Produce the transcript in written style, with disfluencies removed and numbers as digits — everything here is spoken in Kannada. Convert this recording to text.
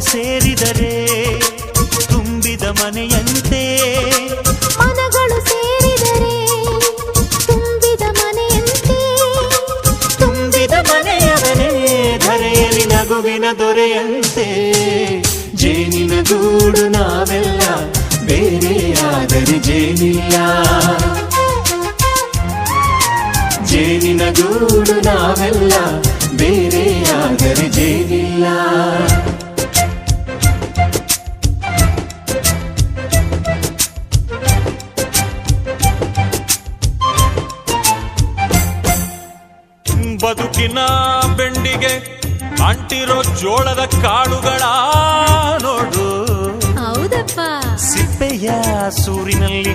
ಸೇರಿದರೆ ತುಂಬಿದ ಮನೆಯಂತೆ. ಮನಗಳು ಸೇರಿದರೆ ತುಂಬಿದ ಮನೆಯಂತೆ. ತುಂಬಿದ ಮನೆಯವನೇ ಧರೆಯಲ್ಲಿ ನಗುವಿನ ದೊರೆಯಂತೆ. ಜೇನಿನ ಗೂಡು ನಾವೆಲ್ಲ, ಬೇರೆಯಾದರೆ ಜೇನಿಲ್ಲ. ಜೇನಿನ ಗೂಡು ನಾವೆಲ್ಲ, ಬೇರೆಯಾದರೆ ಜೇನಿಲ್ಲ. ಬದುಕಿನ ಬೆಂಡಿಗೆ ಅಂಟಿರೋ ಜೋಳದ ಕಾಳುಗಳ ನೋಡು. ಹೌದಪ್ಪ. ಸಿಪ್ಪೆಯ ಸೂರಿನಲ್ಲಿ